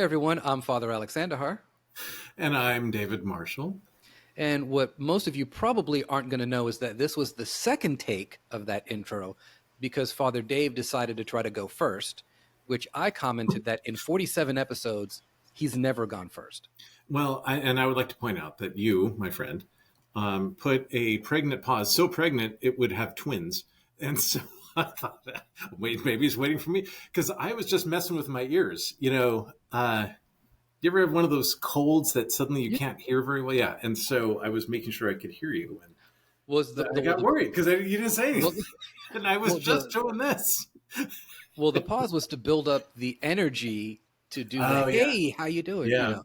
everyone, I'm Father Alexander Har. And I'm David Marshall. And what most of you probably aren't going to know is that this was the second take of that intro because Father Dave decided to try to go first, which I commented that in 47 episodes, he's never gone first. Well, I would like to point out that you, my friend, put a pregnant pause, so pregnant it would have twins. And so I thought, wait, maybe he's waiting for me. Because I was just messing with my ears. You ever have one of those colds that suddenly you can't hear very well? Yeah. And so I was making sure I could hear you. And Was the, I got worried because you didn't say anything. well, And I was well, just doing this. well, the pause was to build up the energy to do Oh, the, yeah. hey, how you doing? Yeah.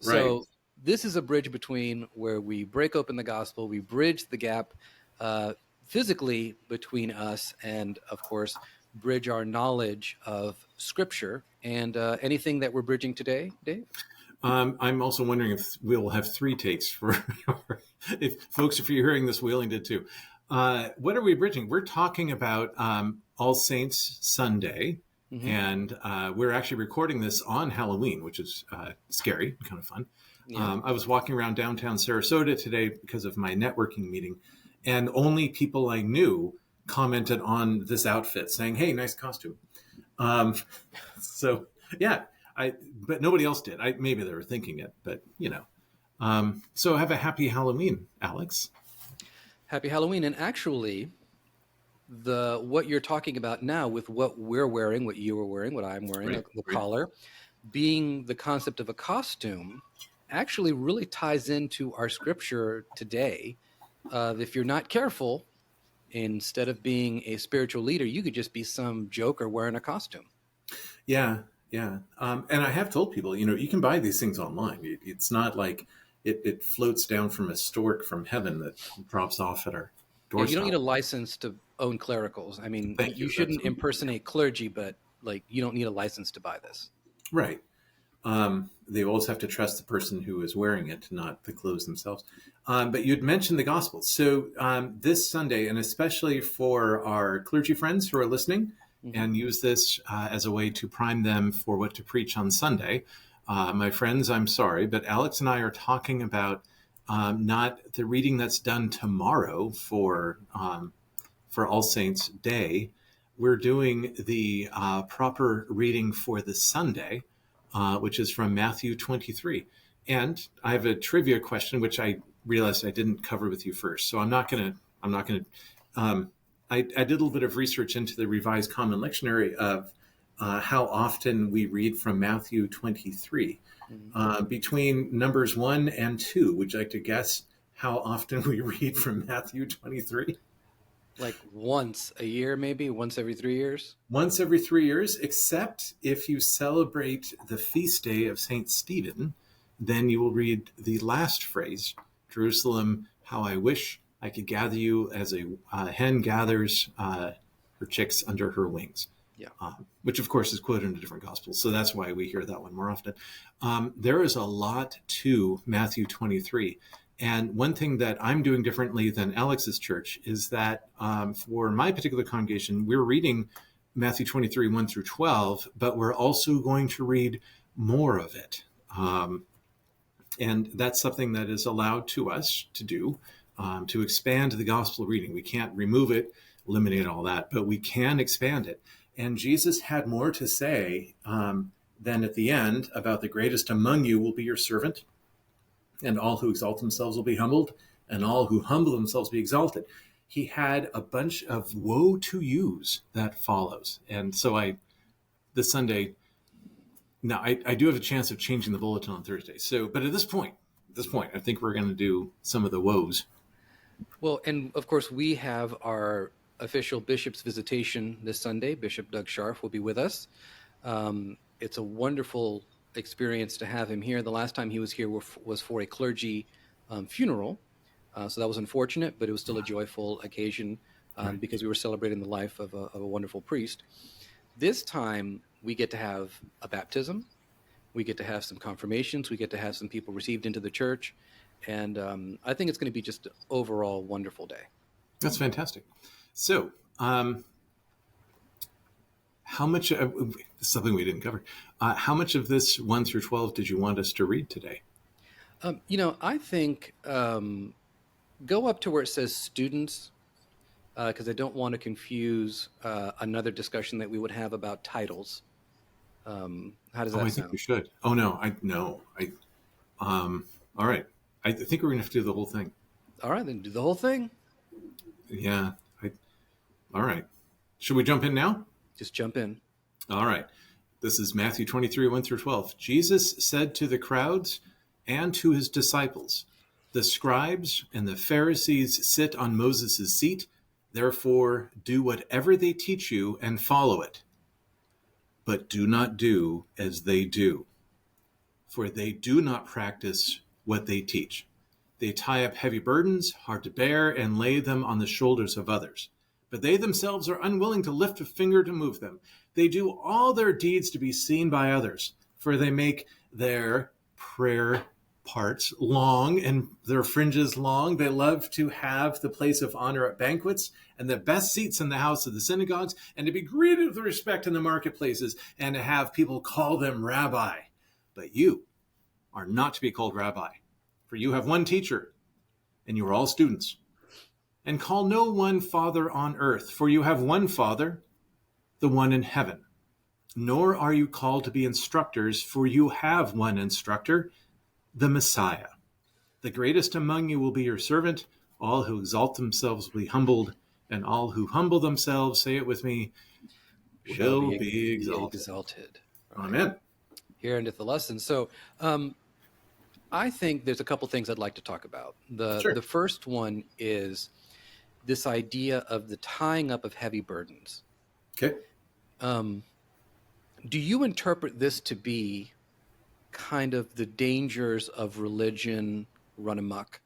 So Right. this is a bridge between where we break open the gospel, we bridge the gap physically between us, and of course, bridge our knowledge of Scripture. And anything that we're bridging today, Dave? I'm also wondering if we'll have three takes for if folks, if you're hearing this, Wheeling did too. What are we bridging? We're talking about All Saints Sunday, Mm-hmm. and we're actually recording this on Halloween, which is scary, kind of fun. Yeah. I was walking around downtown Sarasota today because of my networking meeting, and only people I knew commented on this outfit, saying, "Hey, nice costume." Um, so yeah, but nobody else did. Maybe they were thinking it, but So have a happy Halloween, Alex. Happy Halloween. And actually, what you're talking about now with what we're wearing, what you were wearing, what I'm wearing, Right, the right. collar, being the concept of a costume, actually really ties into our scripture today. If you're not careful, instead of being a spiritual leader, you could just be some joker wearing a costume. Yeah, yeah. And I have told people, you can buy these things online. It's not like it floats down from a stork from heaven that drops off at our Yeah, you don't need doorstep. a license to own clericals. I mean, Thank you you. That's shouldn't impersonate clergy, but like you don't need a license to buy this. right. They always have to trust the person who is wearing it, not the clothes themselves. But you'd mentioned the gospel. So this Sunday, and especially for our clergy friends who are listening, Mm-hmm. and use this as a way to prime them for what to preach on Sunday. My friends, I'm sorry, but Alex and I are talking about not the reading that's done tomorrow for All Saints Day. We're doing the proper reading for the Sunday, which is from Matthew 23. And I have a trivia question, which I realized I didn't cover with you first. So I'm not going to, I did a little bit of research into the Revised Common Lectionary of how often we read from Matthew 23. Mm-hmm. Between numbers 1 and 2, would you like to guess how often we read from Matthew 23? Like once a year, maybe once every 3 years. Once every 3 years, except if you celebrate the feast day of St. Stephen, then you will read the last phrase, Jerusalem, how I wish I could gather you as a hen gathers her chicks under her wings. Yeah. Which, of course, is quoted in a different gospel. So that's why we hear that one more often. There is a lot to Matthew 23. And one thing that I'm doing differently than Alex's church is that for my particular congregation, we're reading Matthew 23, 1 through 12, but we're also going to read more of it. And that's something that is allowed to us to do, to expand the gospel reading. We can't remove it, eliminate all that, but we can expand it. And Jesus had more to say than at the end about the greatest among you will be your servant, and all who exalt themselves will be humbled, and all who humble themselves be exalted. He had a bunch of woe to yous that follows. And so this Sunday, now I do have a chance of changing the bulletin on Thursday. So, but at this point, I think we're going to do some of the woes. Well, and of course, we have our official bishop's visitation this Sunday. Bishop Doug Scharf will be with us. It's a wonderful experience to have him here. The last time he was here was for a clergy funeral. So that was unfortunate, but it was still a joyful occasion because we were celebrating the life of a wonderful priest. This time, we get to have a baptism. We get to have some confirmations. We get to have some people received into the church. And I think it's going to be just an overall wonderful day. That's fantastic. So, how much, something we didn't cover, how much of this 1 through 12 did you want us to read today? I think go up to where it says students, because I don't want to confuse another discussion that we would have about titles. How does Oh, that I think sound? we should. Oh, no, no. All right. I think we're going to have to do the whole thing. All right, then do the whole thing. Yeah. All right. Should we jump in now? Just jump in. All right. This is Matthew 23, 1 through 12. Jesus said to the crowds and to his disciples, the scribes and the Pharisees sit on Moses' seat. Therefore, do whatever they teach you and follow it. But do not do as they do, for they do not practice what they teach. They tie up heavy burdens, hard to bear, and lay them on the shoulders of others. But they themselves are unwilling to lift a finger to move them. They do all their deeds to be seen by others, for they make their prayer parts long and their fringes long. They love to have the place of honor at banquets and the best seats in the house of the synagogues, and to be greeted with respect in the marketplaces, and to have people call them rabbi. But you are not to be called rabbi, for you have one teacher, and you are all students. And call no one father on earth, for you have one Father, the one in heaven. Nor are you called to be instructors, for you have one instructor, the Messiah. The greatest among you will be your servant. All who exalt themselves will be humbled, and all who humble themselves, say it with me, Shall will be, be be exalted. exalted. All right. Amen. Here endeth the lesson. So I think there's a couple things I'd like to talk about. Sure. The first one is this idea of the tying up of heavy burdens. Okay. Do you interpret this to be kind of the dangers of religion run amok?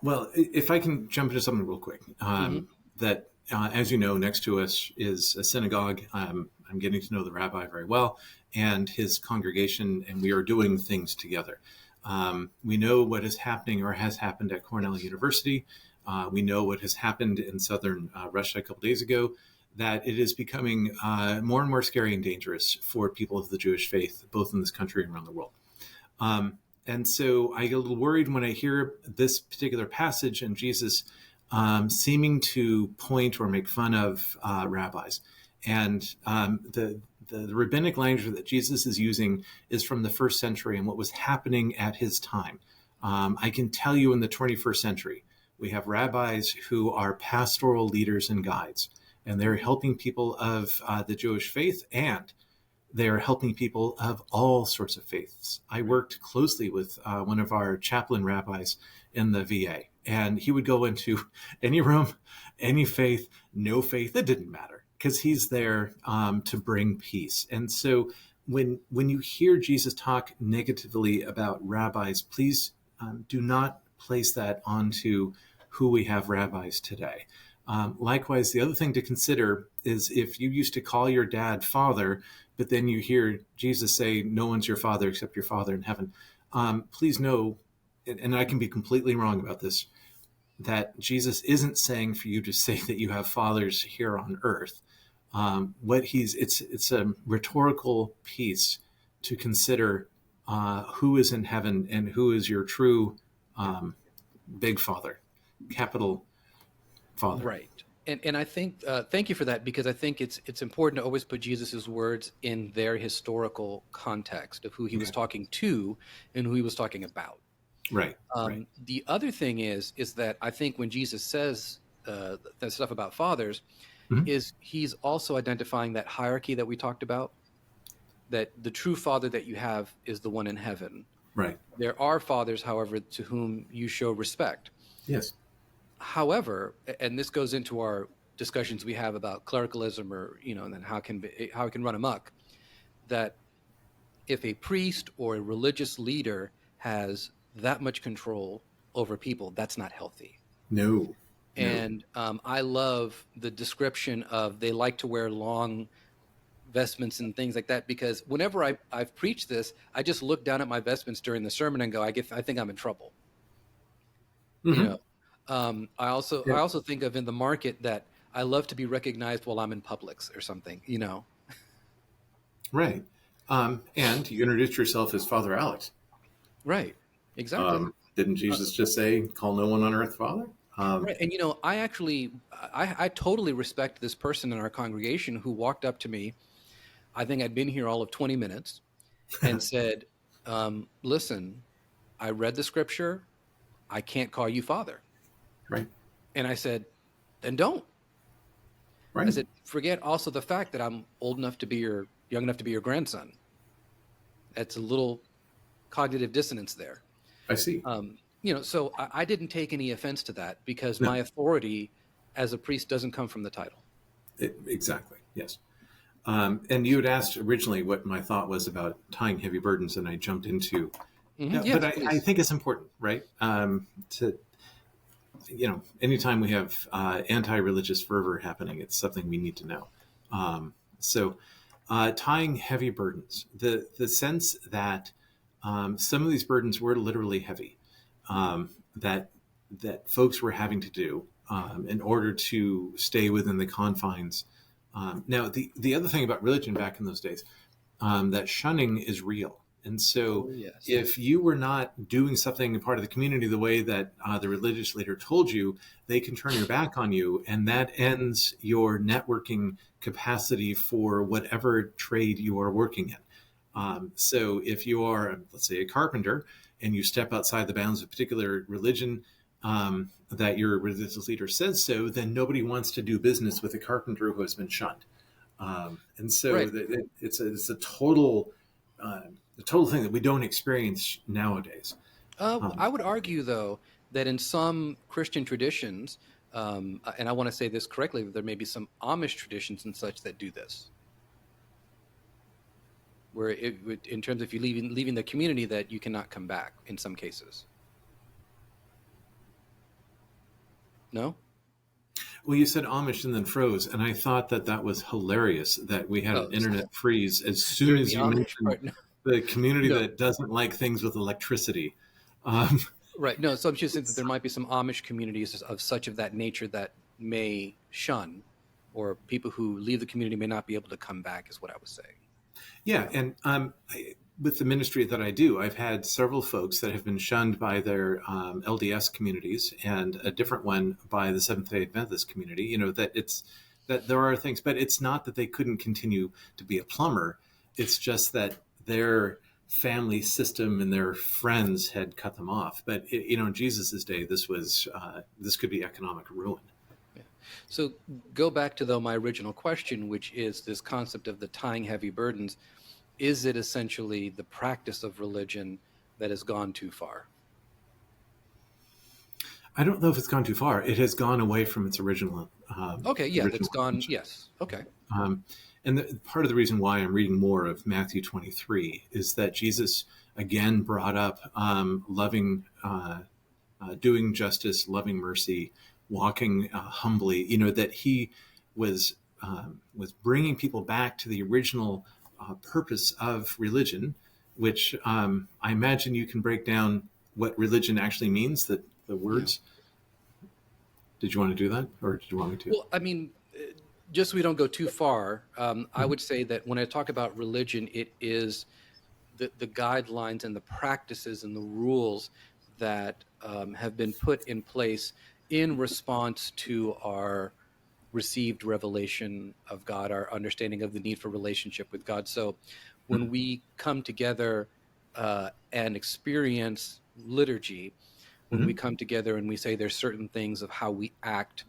Well, if I can jump into something real quick, Mm-hmm. that as you know, next to us is a synagogue. I'm getting to know the rabbi very well and his congregation, and we are doing things together. We know what is happening or has happened at Cornell University. We know what has happened in southern Russia a couple days ago, that it is becoming more and more scary and dangerous for people of the Jewish faith, both in this country and around the world. And so I get a little worried when I hear this particular passage and Jesus seeming to point or make fun of rabbis. And the rabbinic language that Jesus is using is from the first century and what was happening at his time. I can tell you in the 21st century, we have rabbis who are pastoral leaders and guides, and they're helping people of the Jewish faith, and they're helping people of all sorts of faiths. I worked closely with one of our chaplain rabbis in the VA, and he would go into any room, any faith, no faith, it didn't matter, because he's there to bring peace. And so when you hear Jesus talk negatively about rabbis, please do not place that onto who we have rabbis today. Likewise, the other thing to consider is if you used to call your dad father, but then you hear Jesus say, no one's your father except your Father in heaven. Please know, and I can be completely wrong about this, that Jesus isn't saying for you to say that you have fathers here on earth. It's a rhetorical piece to consider who is in heaven and who is your true big father, capital Father. Right. And I think thank you for that, because I think it's important to always put Jesus's words in their historical context of who he was talking to and who he was talking about. Right. Right. The other thing is that I think when Jesus says that stuff about fathers, Mhm. is he's also identifying that hierarchy that we talked about, that the true father that you have is the one in heaven. Right. There are fathers, however, to whom you show respect. Yes. However, and this goes into our discussions we have about clericalism, or and then how it can run amok, that if a priest or a religious leader has that much control over people, that's not healthy. No. No. And I love the description of they like to wear long vestments and things like that, because whenever I've preached this, I just look down at my vestments during the sermon and go, I think I'm in trouble. Mm-hmm. I Yeah. also think of in the market that I love to be recognized while I'm in Publix or something. Right. And you introduced yourself as Father Alex. Right. Exactly. Didn't Uh, Jesus just say, "Call no one on earth Father"? right. And I actually, I totally respect this person in our congregation who walked up to me. I think I'd been here all of 20 minutes and said, listen, I read the scripture. I can't call you father. Right. And I said, then don't. I Right. said, forget also the fact that I'm old enough to be young enough to be your grandson. That's a little cognitive dissonance there. I see. So I didn't take any offense to that because my No. authority as a priest doesn't come from the title. Exactly. Yes. And you had asked originally what my thought was about tying heavy burdens, and I jumped into. Yeah, but Yes, I please. think it's important, right? To anytime we have anti-religious fervor happening, it's something we need to know. So, tying heavy burdens, the sense that some of these burdens were literally heavy, that folks were having to do in order to stay within the confines. Now, the other thing about religion back in those days, that shunning is real. And so, Oh, yes. if you were not doing something a part of the community the way that the religious leader told you, they can turn your back on you, and that ends your networking capacity for whatever trade you are working in. So, if you are, let's say, a carpenter, and you step outside the bounds of a particular religion, that your religious leader says so, then nobody wants to do business with a carpenter who has been shunned. And so Right. it's a total the total thing that we don't experience nowadays. I Um, would argue, though, that in some Christian traditions, and I want to say this correctly, that there may be some Amish traditions and such that do this, where in terms of you leaving the community, that you cannot come back in some cases. No? well, you said Amish and then froze, and I thought that that was hilarious that we had an Oh, internet freeze as soon during the as you Amish mentioned part? No. the community No. that doesn't like things with electricity. Um, Right. No. So I'm just saying that there might be some Amish communities of such of that nature that may shun, or people who leave the community may not be able to come back, is what I was saying. Yeah, and with the ministry that I do, I've had several folks that have been shunned by their LDS communities, and a different one by the Seventh Day Adventist community. That there are things, but it's not that they couldn't continue to be a plumber. It's just that their family system and their friends had cut them off. But in Jesus's day, this could be economic ruin. Yeah. So go back to, though, my original question, which is this concept of the tying heavy burdens. Is it essentially the practice of religion that has gone too far? I don't know if it's gone too far. It has gone away from its Okay, yeah, that's original gone. intention. Yes. Okay. Um, and part of the reason why I'm reading more of Matthew 23 is that Jesus again brought up loving, doing justice, loving mercy, walking humbly. That he was bringing people back to the original purpose of religion, which I imagine you can break down what religion actually means. That the Yeah. words. Did you want to do that, or did you want me to? Well, I mean, just so we don't go too far, I would say that when I talk about religion, it is the guidelines and the practices and the rules that have been put in place in response to our received revelation of God, our understanding of the need for relationship with God. So when we come together and experience liturgy, when we Mm-hmm. come together and we say there's certain things of how we act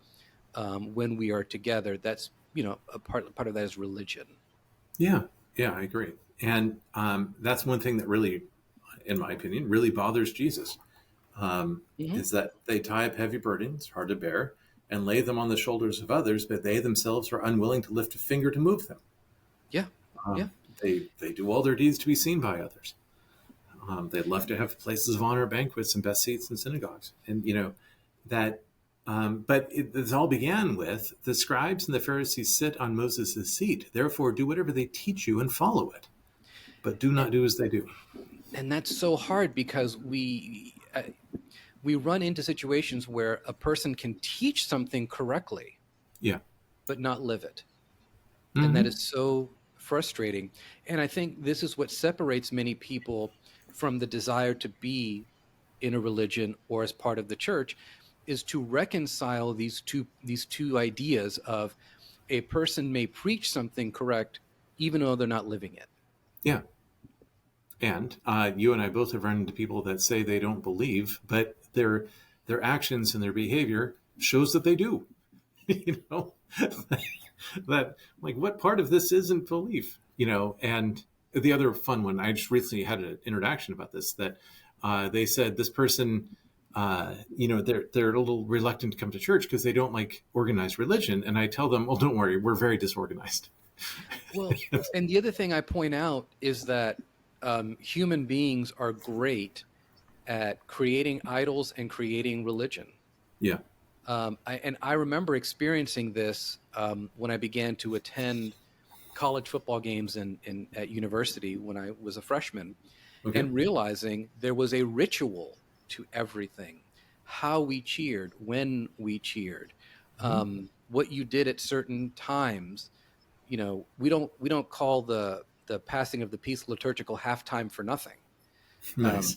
when we are together, that's a part of that is religion. Yeah, yeah, I agree. And that's one thing that really, in my opinion, really bothers Jesus, Hmm. is that they tie up heavy burdens, hard to bear, and lay them on the shoulders of others, but they themselves are unwilling to lift a finger to move them. Yeah, yeah. They do all their deeds to be seen by others. They'd love to have places of honor, banquets, and best seats in synagogues, and that. But this all began with the scribes and the Pharisees sit on Moses' seat. Therefore, do whatever they teach you and follow it, but do And not do as they do. and that's so hard because we run into situations where a person can teach something correctly Yeah. but not live it, and that Mm-hmm. is so frustrating. And I think this is what separates many people from the desire to be in a religion or as part of the church, is to reconcile these two ideas of a person may preach something correct even though they're not living it. Yeah. And you and I both have run into people that say they don't believe, but their actions and their behavior shows that they do. you know, that like what part of this isn't belief? And the other fun one, I just recently had an interaction about this, that they said this person, they're a little reluctant to come to church because they don't like organized religion, and I tell them, well, don't worry, we're very disorganized. Well, and the other thing I point out is that human beings are great at creating idols and creating religion. Yeah. And I remember experiencing this when I began to attend college football games at university when I was a freshman, Okay. and realizing there was a ritual to everything. How we cheered, when we cheered, Mm-hmm. what you did at certain times. We don't call the passing of the peace liturgical halftime for nothing. Um, Nice.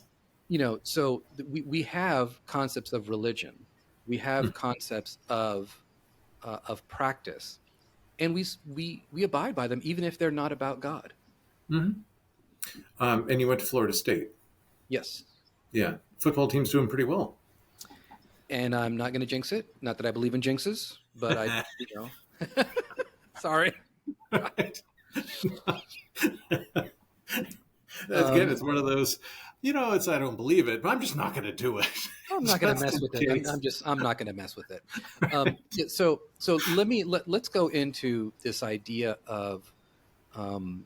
we have concepts of religion, we have concepts of practice, and we abide by them even if they're not about God. Mm-hmm. And you went to Florida State. Yes, Yeah. Football team's doing pretty well. and I'm not going to jinx it. Not that I believe in jinxes, but I, you know, sorry. Right. That's good. Um, It's one of those, it's, I don't believe it, but I'm just not going to do it. I'm not going to Just mess in with it. case. I'm not going to mess with it. Yeah, so let's go into this idea of, um,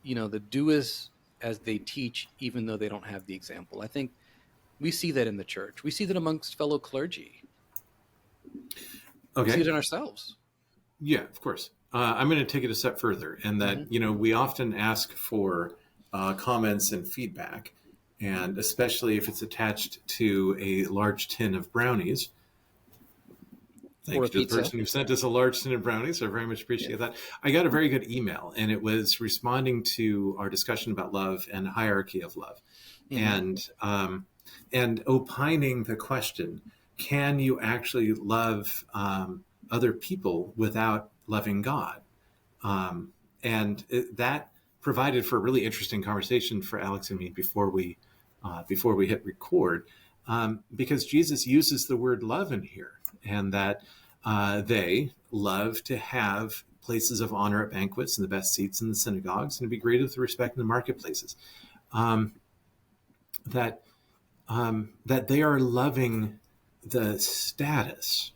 the do as they teach, even though they don't have the example. I think we see that in the church. We see that amongst fellow clergy. We see it Okay. in ourselves. Yeah, of course. I'm going to take it a step further, and that, Hmm. we often ask for comments and feedback, and especially if it's attached to a large tin of brownies. Or Thank a you to the pizza. person who sent us a large tin of brownies. I very much Yeah. appreciate that. I got a very good email, and it was responding to our discussion about love and hierarchy of love, Hmm. and opining the question: can you actually love other people without loving God? That provided for a really interesting conversation for Alex and me before we hit record, because Jesus uses the word love in here, and that they love to have places of honor at banquets and the best seats in the synagogues and to be greeted with respect in the marketplaces. Um, that that they are loving the status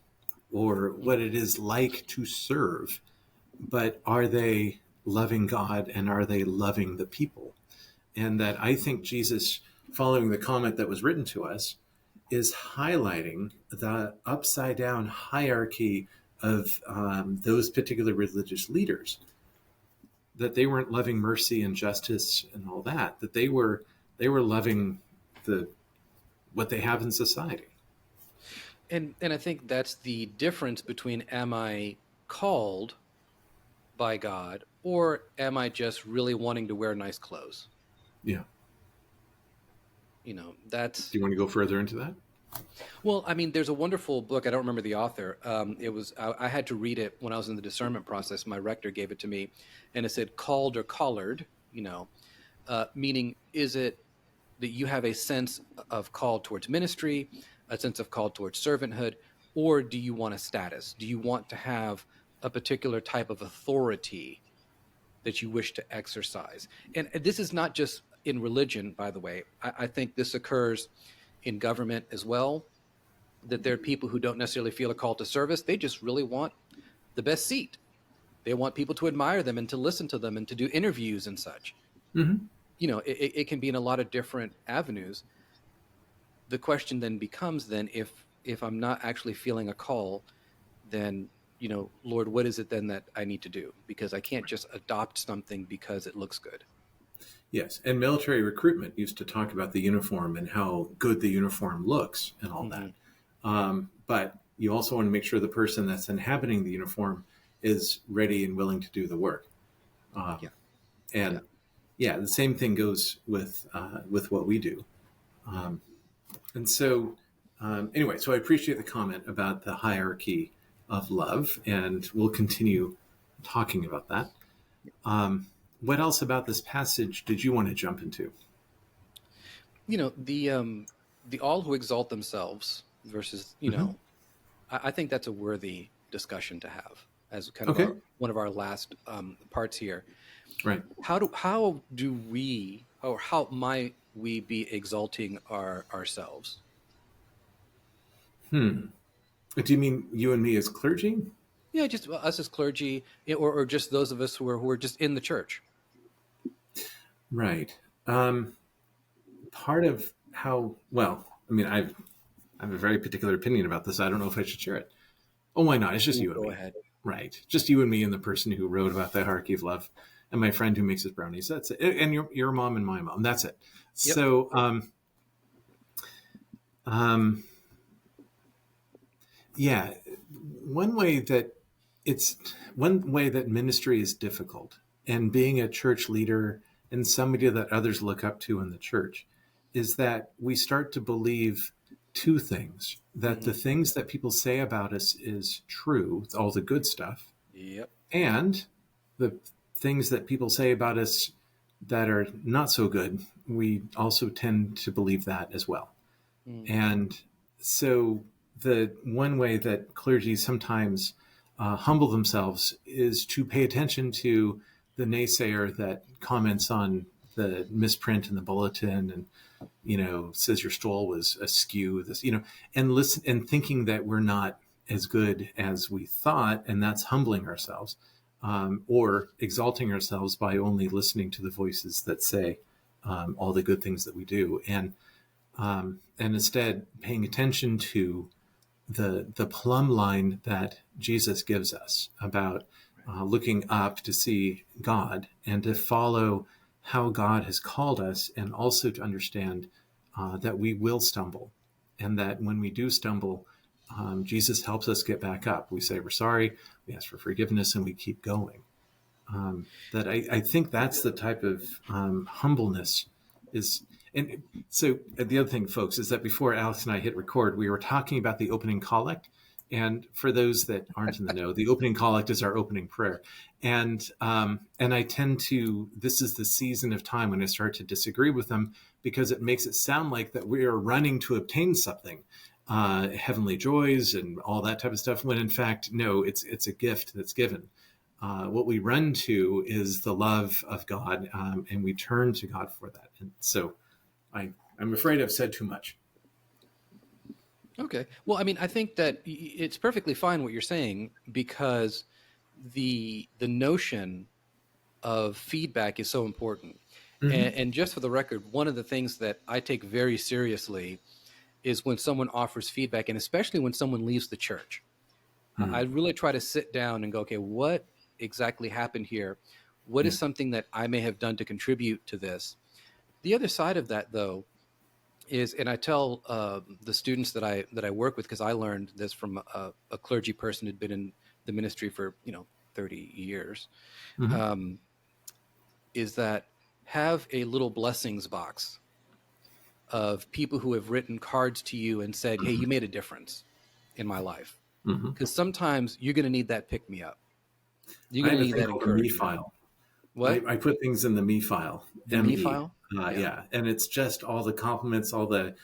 or what it is like to serve, but are they loving God and are they loving the people? And that I think Jesus, following the comment that was written to us, is highlighting the upside down hierarchy of those particular religious leaders, that they weren't loving mercy and justice and all that, that they were loving the what they have in society. And I think that's the difference between, am I called by God, or am I just really wanting to wear nice clothes? Yeah. That's, Do you want to go further into that? well, I mean, there's a wonderful book. I don't remember the author. I had to read it when I was in the discernment process. My rector gave it to me, and it said called or collared, meaning, is it that you have a sense of call towards ministry, a sense of call towards servanthood, or do you want a status? Do you want to have a particular type of authority that you wish to exercise? And this is not just in religion, by the way. I think this occurs in government as well, that there are people who don't necessarily feel a call to service. They just really want the best seat. They want people to admire them and to listen to them and to do interviews and such. Mm-hmm. It can be in a lot of different avenues. The question then becomes, then, if I'm not actually feeling a call, then, Lord, what is it then that I need to do? Because I can't just adopt something because it looks good. Yes, and military recruitment used to talk about the uniform and how good the uniform looks and all Hmm. that. But you also want to make sure the person that's inhabiting the uniform is ready and willing to do the work. Yeah. Yeah. And yeah, the same thing goes with what we do. Um, and so, anyway, so I appreciate the comment about the hierarchy of love, and we'll continue talking about that. Um, what else about this passage did you want to jump into? The all who exalt themselves versus, Hmm. I think that's a worthy discussion to have as kind of Okay, our one of our last parts here. right. How do we, or how might we be exalting ourselves? Hmm. Do you mean you and me as clergy? Yeah, just us as clergy, or just those of us who are just in the church. Right. Part of how well, I mean, I have a very particular opinion about this. I don't know if I should share it. Oh, why not? It's just Ooh, you and go me. ahead. Right. Just you and me and the person who wrote about the hierarchy of love and my friend who makes his brownies. That's it. And your mom and my mom. That's it. Yep. So, um, yeah, one way that it's one way that ministry is difficult and being a church leader and somebody that others look up to in the church is that we start to believe two things: that Hmm. the things that people say about us is true, all the good stuff, Yep. and the things that people say about us that are not so good, we also tend to believe that as well. Hmm. And so, the one way that clergy sometimes humble themselves is to pay attention to the naysayer that comments on the misprint in the bulletin and says your stole was askew, this, and listen and thinking that we're not as good as we thought, and that's humbling ourselves, or exalting ourselves by only listening to the voices that say all the good things that we do, and instead paying attention to the plumb line that Jesus gives us about looking up to see God and to follow how God has called us, and also to understand that we will stumble, and that when we do stumble, Jesus helps us get back up. We say we're sorry, we ask for forgiveness, and we keep going. That I think that's the type of humbleness is. And so the other thing, folks, is that before Alex and I hit record, we were talking about the opening collect. And for those that aren't in the know, the opening collect is our opening prayer. And I tend to, this is the season of time when I start to disagree with them, because it makes it sound like that we are running to obtain something, heavenly joys and all that type of stuff, when in fact, no, it's a gift that's given. What we run to is the love of God, and we turn to God for that. And so I'm afraid I've said too much. Okay. Well, I mean, I think that it's perfectly fine what you're saying, because the notion of feedback is so important. Mm-hmm. And just for the record, one of the things that I take very seriously is when someone offers feedback, and especially when someone leaves the church. I Mm-hmm. really try to sit down and go, okay, what exactly happened here? What Yeah. is something that I may have done to contribute to this? The other side of that, though, is, and I tell the students that I work with, because I learned this from a clergy person who'd been in the ministry for 30 years, Mm-hmm. um, is that have a little blessings box of people who have written cards to you and said, "Hey, you made a difference in my life." Mm-hmm. Because sometimes you're going to need that pick me up. You're I going have to a need thing that called a me encouragement. file. What? I put things in the me file, The me ME. file? Yeah. Yeah. And it's just all the compliments, all the,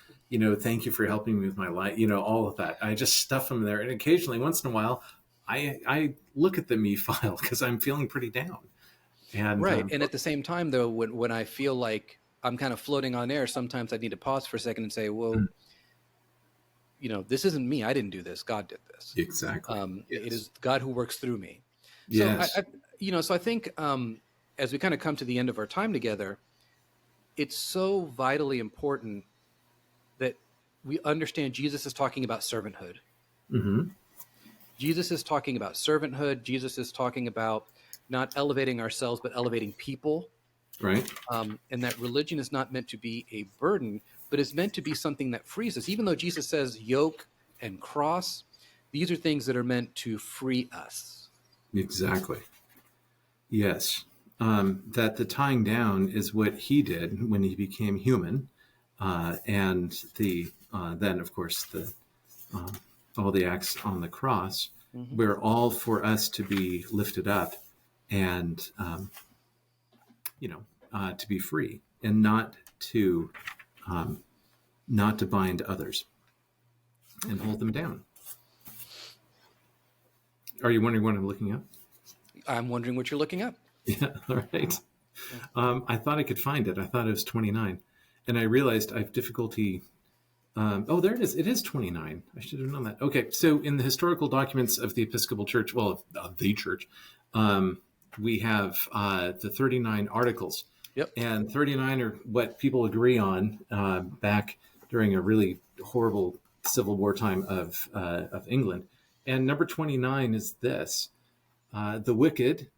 thank you for helping me with my life, all of that. I just stuff them there. And occasionally, once in a while, I look at the me file because I'm feeling pretty down. And Right. And at the same time, though, when I feel like I'm kind of floating on air, sometimes I need to pause for a second and say, well, this isn't me. I didn't do this. God did this. exactly. It Yes. is God who works through me. So Yes. I think as we kind of come to the end of our time together, it's so vitally important that we understand Jesus is talking about servanthood. Mm-hmm. Jesus is talking about servanthood. Jesus is talking about not elevating ourselves, but elevating people. Right. And that religion is not meant to be a burden, but is meant to be something that frees us. Even though Jesus says yoke and cross, these are things that are meant to free us. Exactly. Yes. that the tying down is what he did when he became human, and then of course uh, all the acts on the cross Hmm. were all for us to be lifted up and to be free and to um, not to bind others and Okay. hold them down. Are you wondering what I'm looking up? I'm wondering what you're looking up. Yeah, all right. Yeah. I thought I could find it. I thought it was 29. And I realized I have difficulty. Oh, there it is. It is 29. I should have known that. Okay, so in the historical documents of the Episcopal Church, well, of the church, um, we have the 39 articles. Yep. And 39 are what people agree on back during a really horrible Civil War time of England. And number 29 is this: the wicked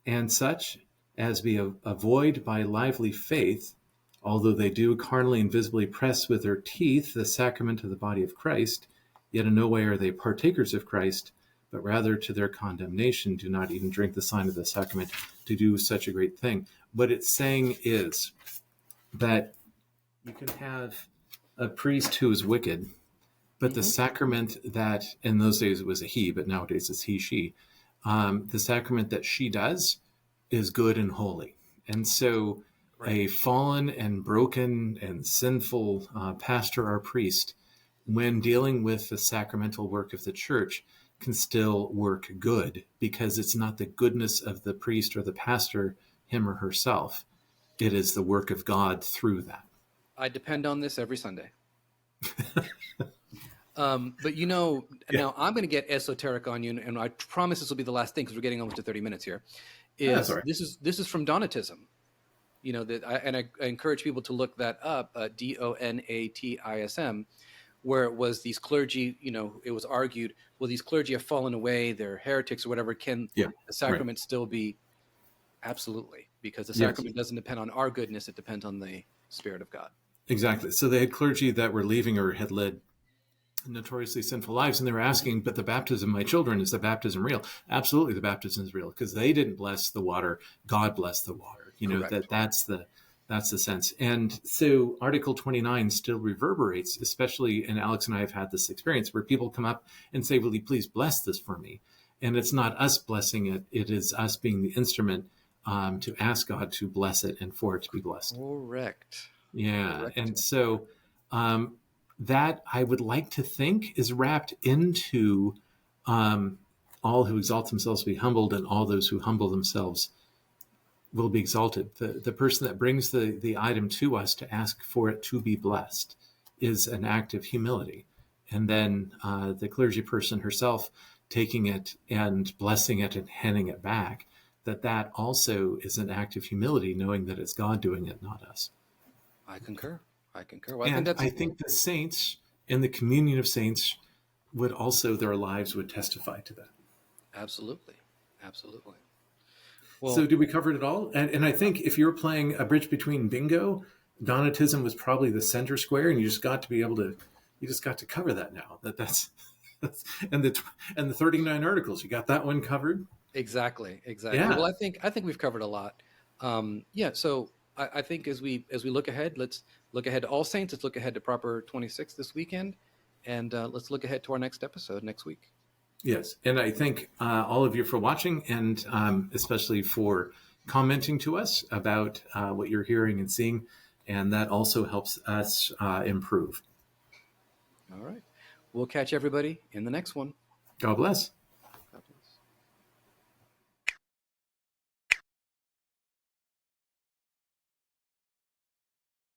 and such as be avoid by lively faith, although they do carnally and visibly press with their teeth the sacrament of the body of Christ, yet in no way are they partakers of Christ, but rather to their condemnation do not even drink the sign of the sacrament to do such a great thing. What it's saying is that you can have a priest who is wicked, but the Hmm. sacrament that in those days it was a he, but nowadays it's he, she. The sacrament that she does is good and holy. And so Right. a fallen and broken and sinful pastor or priest, when dealing with the sacramental work of the church, can still work good because it's not the goodness of the priest or the pastor, him or herself. It is the work of God through that. I depend on this every Sunday. But Yeah, now I'm going to get esoteric on you, and I promise this will be the last thing because we're getting almost to 30 minutes here. that's all Is right. this is from Donatism? I encourage people to look that up. Donatism, where it was these clergy. It was argued, well, these clergy have fallen away; they're heretics or whatever. Can Yeah, the right. sacrament still be? Absolutely, because the Yes. sacrament doesn't depend on our goodness; it depends on the Spirit of God. Exactly. So they had clergy that were leaving or had led notoriously sinful lives, and they were asking, "But the baptism of my children, is the baptism real?" Absolutely, the baptism is real because they didn't bless the water; God blessed the water. Correct. That's the sense. And so Article 29 still reverberates, especially. And Alex and I have had this experience where people come up and say, "Will you please bless this for me?" And it's not us blessing it; it is us being the instrument to ask God to bless it and for it to be blessed. Correct. Yeah. Correct. And so um, that I would like to think is wrapped into um, all who exalt themselves will be humbled, and all those who humble themselves will be exalted. The person that brings the item to us to ask for it to be blessed is an act of humility. And then the clergy person herself taking it and blessing it and handing it back, that also is an act of humility, knowing that it's God doing it, not us. I concur. I concur. Well, I think And that's I think the saints and the communion of saints would also, their lives would testify to that. absolutely, absolutely. So, Well, did we cover it all? And I think if you're playing a bridge between bingo, Donatism was probably the center square, and you just got to be able to, you just got to cover that now. That's and the 39 articles, you got that one covered. exactly, exactly. Well, Yeah. I think we've covered a lot. Yeah. So I think as we look ahead, let's look ahead to All Saints. Let's look ahead to Proper 26 this weekend, and let's look ahead to our next episode next week. Yes, and I thank all of you for watching, and especially for commenting to us about what you're hearing and seeing, and that also helps us improve. All right. We'll catch everybody in the next one. God bless.